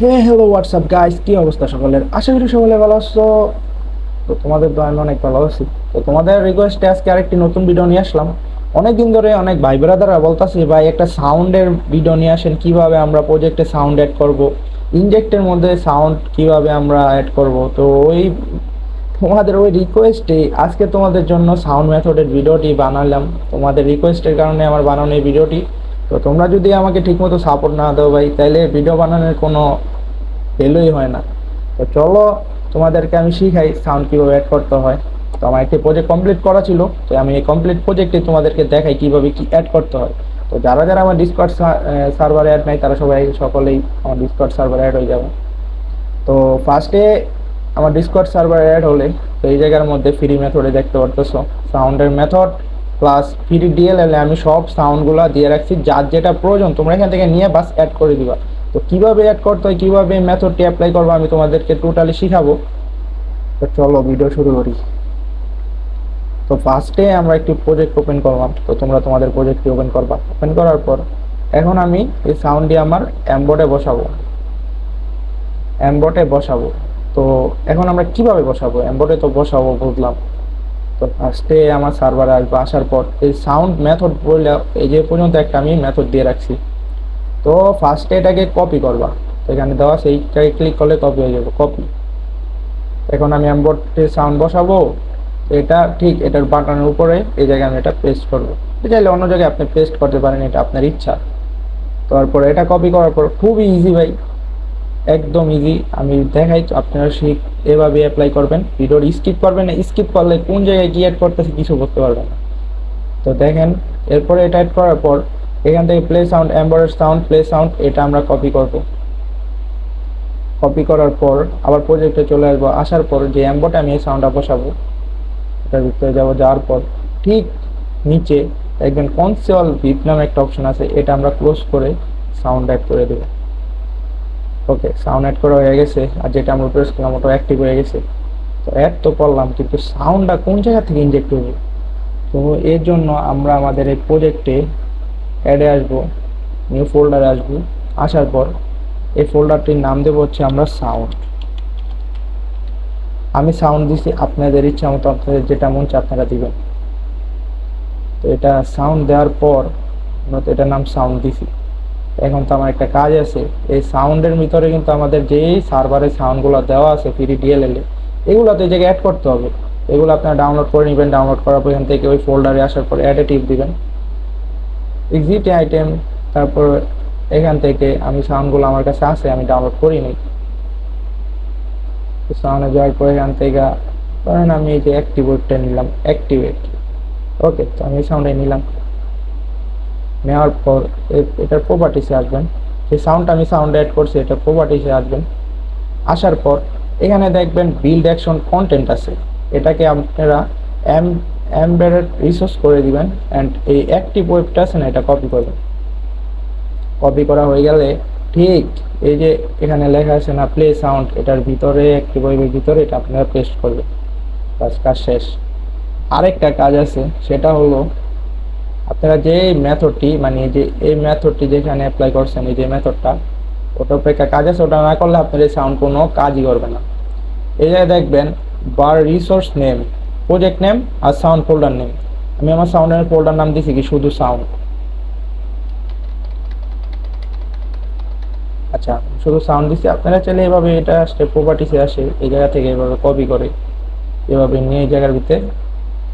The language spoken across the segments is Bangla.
হে হ্যালো হোয়াটসঅ্যাপ গাইস, কি অবস্থা সকলের? আশা করি সকলে ভালো আছো। তো তোমাদের তো আমি অনেক ভালো আছি। তো তোমাদের রিকোয়েস্টে আজকে আরেকটি নতুন ভিডিও নিয়ে আসলাম। অনেকদিন ধরে অনেক ভাই ব্রাদাররা বলতাছে ভাই একটা সাউন্ডের ভিডিও নিয়ে আসেন, কিভাবে আমরা প্রজেক্টে সাউন্ড অ্যাড করব, ইনজেক্টের মধ্যে সাউন্ড কিভাবে আমরা অ্যাড করব। তো ওই তোমাদের ওই রিকোয়েস্টে আজকে তোমাদের জন্য সাউন্ড মেথডের ভিডিওটি বানালাম। তোমাদের রিকোয়েস্টের কারণে আমার বানানো এই ভিডিওটি। তো তোমরা যদি আমাকে ঠিকমতো সাপোর্ট না দাও ভাই, তাহলে ভিডিও বানানোর কোনো ভ্যালুই হয় না। তো চলো তোমাদেরকে আমি শিখাই সাউন্ড কীভাবে অ্যাড করতে হয়। তো আমার একটি প্রজেক্ট কমপ্লিট করা ছিল, তো আমি এই কমপ্লিট প্রজেক্টে তোমাদেরকে দেখাই কীভাবে কি অ্যাড করতে হয়। তো যারা যারা আমার ডিসকর্ড সার্ভারে অ্যাড নাই তারা সকলেই আমার ডিসকর্ড সার্ভারে অ্যাড হয়ে যাবে। তো ফার্স্টে আমার ডিসকর্ড সার্ভার অ্যাড হলে তো এই জায়গার মধ্যে ফ্রি মেথডে দেখতে পারতেছো সাউন্ডের মেথড প্লাস ফ্রি ডিএলএল আমি সব সাউন্ডগুলো দিয়ে রাখছি, যার যেটা প্রয়োজন তোমরা এখান থেকে নিয়ে বাস অ্যাড করে দিবা। তো কীভাবে অ্যাড করতে হয়, কীভাবে মেথডটি অ্যাপ্লাই করবো আমি তোমাদেরকে টোটালি শিখাবো। তো চলো ভিডিও শুরু করি। তো ফার্স্টে আমরা একটি প্রজেক্ট ওপেন করলাম। তো তোমরা তোমাদের প্রজেক্টটি ওপেন করবা। ওপেন করার পর এখন আমি এই সাউন্ডটি আমার অ্যাম্বোর্ডে বসাবো। অ্যাম্বোর্ডে বসাবো তো এখন আমরা কিভাবে বসাবো? অ্যাম্বোর্ডে তো বসাবো বুঝলাম। তো ফার্স্টে আমার সার্ভারে আসবো। আসার পর এই সাউন্ড মেথড বললে এই যে পর্যন্ত একটা আমি মেথড দিয়ে রাখছি। তো ফার্স্টে এটাকে কপি করবা। তো এখানে দেওয়া সেইটাকে ক্লিক করলে কপি হয়ে যাবে। কপি। এখন আমি অ্যাম্বোর্ডে সাউন্ড বসাবো। এটা ঠিক এটার বাটনের উপরে এই জায়গায় আমি এটা পেস্ট করবো। চাইলে অন্য জায়গায় আপনি পেস্ট করতে পারেন, এটা আপনার ইচ্ছা। তারপরে এটা কপি করার পর খুবই ইজি ভাই, একদম ইজি আমি দেখাই। তো আপনারা ঠিক এভাবে অ্যাপ্লাই করবেন। ভিডিওর স্কিপ করবেন না, স্কিপ করলে কোন জায়গায় কি অ্যাড করতেছে কিছু করতে পারবেন না। তো দেখেন এরপরে এটা অ্যাড করার পর এখান থেকে play sound, embed sound, play sound এটা আমরা কপি করব। কপি করার পর আবার প্রজেক্টে চলে আসবো। আসার পর যে অ্যাম্বোটা আমি এই সাউন্ডটা বসাবো এটার ভিতরে যাবো। যাওয়ার পর ঠিক নিচে দেখবেন কনসোল ভিপ নামে একটা অপশন আছে, এটা আমরা ক্লোজ করে সাউন্ড অ্যাড করে দেবো। ওকে, সাউন্ড অ্যাড করা হয়ে গেছে। আর যেটা আমরা প্রেস করলাম ওটা অ্যাক্টিভ হয়ে গেছে। তো অ্যাড তো করলাম, কিন্তু সাউন্ডটা কোন জায়গা থেকে ইনজেক্ট হবে? তো এর জন্য আমরা আমাদের এই প্রজেক্টে অ্যাডে আসবো, নিউ ফোল্ডারে আসবো। আসার পর এই ফোল্ডারটির নাম দেবো হচ্ছে আমরা সাউন্ড। আমি সাউন্ড দিছি, আপনাদের ইচ্ছা মতো আপনাদের যেটা মন চায় আপনারা দিবেন। তো এটা সাউন্ড দেওয়ার পর এটার নাম সাউন্ড দিছি। এখন তো আমার একটা কাজ আছে, এই সাউন্ডের ভিতরে কিন্তু আমাদের যেই সার্ভারে সাউন্ডগুলো দেওয়া আছে ফ্রি ডিএলএল এগুলো তো এই জায়গায় অ্যাড করতে হবে। এগুলো আপনারা ডাউনলোড করে নেবেন। ডাউনলোড করার পর এখান থেকে ওই ফোল্ডারে আসার পর অ্যাডে টিপ দিবেন, এক্সিট আইটেম। তারপর এখান থেকে আমি সাউন্ডগুলো আমার কাছে আছে, আমি ডাউনলোড করি নি। সাউন্ডে যাওয়ার পর এখান থেকে ধরেন আমি এই যে অ্যাক্টিভেটটা নিলাম, অ্যাক্টিভেট। ওকে, তো আমি সাউন্ডে নিলাম। নেওয়ার পর এটার প্রপার্টিসে আসবেন। যে সাউন্ডটা আমি সাউন্ড অ্যাড করছি এটা প্রপার্টিসে আসবেন। আসার পর এখানে দেখবেন বিল্ড অ্যাকশন কন্টেন্ট আছে, এটাকে আপনারা এমবেডেড রিসোর্স করে দিবেন। অ্যান্ড এই অ্যাক্টিভ ওয়েবটা আছে না, এটা কপি করবেন। কপি করা হয়ে গেলে ঠিক এই যে এখানে লেখা আছে না প্লে সাউন্ড, এটার ভিতরে অ্যাক্টিভ ওয়েবের ভিতরে এটা আপনারা পেস্ট করবেন। কাজ শেষ। আরেকটা কাজ আছে, সেটা হলো আপনারা যে মেথডটি মানে যে এই মেথডটি যেখানে অ্যাপ্লাই করছেন এই যে মেথডটা, ওটা অপেক্ষা কাজ আছে, ওটা না করলে আপনার এই সাউন্ড কোনো কাজই করবে না। এই জায়গায় দেখবেন বার রিসোর্স নেম, প্রজেক্ট নেম আর সাউন্ড ফোল্ডার নেম। আমি আমার সাউন্ডের ফোল্ডার নাম দিছি কি শুধু সাউন্ড। আচ্ছা, শুধু সাউন্ড দিছি। আপনারা চাইলে এভাবে এটা স্টেপ প্রপার্টিসে আসে এই জায়গা থেকে এভাবে কপি করে এভাবে নিয়ে এই জায়গার ভিতরে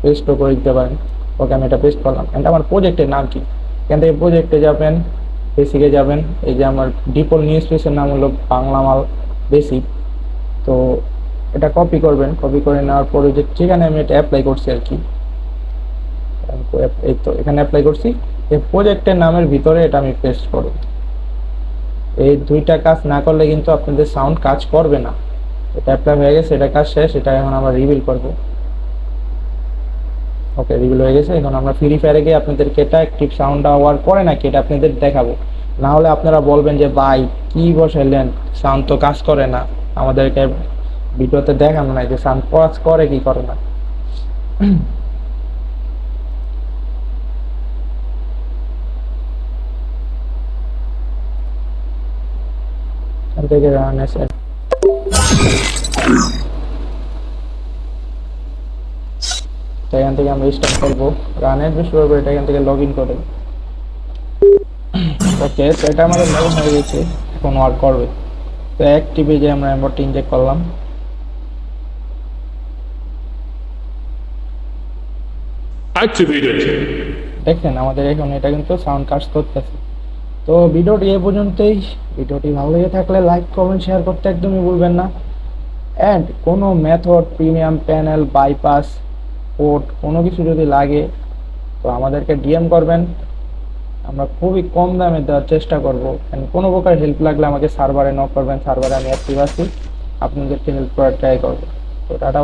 পেস্টও করে দিতে পারেন। ওকে, আমি এটা পেস্ট করলাম। এটা আমার প্রজেক্টের নাম কি? এখান থেকে প্রজেক্টে যাবেন, বেসিকে যাবেন। এই যে আমার ডিপল নিউজ পেজের নাম হলো বাংলা মাল বেসিক। তো এটা কপি করবেন। কপি করে নেওয়ার পরে যে যেখানে আমি এটা অ্যাপ্লাই করছি আর কি, এই তো এখানে অ্যাপ্লাই করছি। এই প্রজেক্টের নামের ভিতরে এটা আমি পেস্ট করব। এই দুইটা কাজ না করলে কিন্তু আপনাদের সাউন্ড কাজ করবে না। এটা অ্যাপ্লাই হয়ে গেছে, এটা কাজ শেষ। এটা এখন আমরা রিভিল করব। ওকে, রিভিল হয়ে গেছে। এখন আমরা ফ্রি ফায়ারে গিয়ে আপনাদেরকে এটা অ্যাক্টিভ সাউন্ডটা ওয়ার্ক করে নাকি এটা আপনাদের দেখাবো। না হলে আপনারা বলবেন যে ভাই কি বসাইলেন, সাউন্ড তো কাজ করে না, আমাদেরকে ভিডিওতে দেখানো নাই যে সাউন্ড কাজ করে কি করে না। এখান থেকে রান এসে এখান থেকে আমরা স্টার্ট করবো, রানের বেশি করবো, এটা এখান থেকে লগ ইন করে। ওকে, তো এটা আমাদের লগ ইন হয়ে গেছে, এখন ওয়ার্ক করবে। তো অ্যাক্টিভে যে আমরা অ্যাম্বরটি ইনজেক্ট করলাম, Activated. দেখেন আমাদের এখন এটা কিন্তু সাউন্ড কাজ করতেছে। তো ভিডিওটি এ পর্যন্তই। ভিডিওটি ভালো লেগে থাকলে লাইক কমেন্ট শেয়ার করতে একদমই ভুলবেন না। অ্যান্ড কোনো method, premium panel, bypass, port কোনো কিছু যদি লাগে তো আমাদেরকে ডিএম করবেন, আমরা খুবই কম দামে দেওয়ার চেষ্টা করব। অ্যান্ড কোনো প্রকার হেল্প লাগলে আমাকে সার্ভারে নক করবেন, সার্ভারে আমি অ্যাক্টিভ আছি, আপনাদেরকে হেল্প করার ট্রাই করবো। তো টাটা।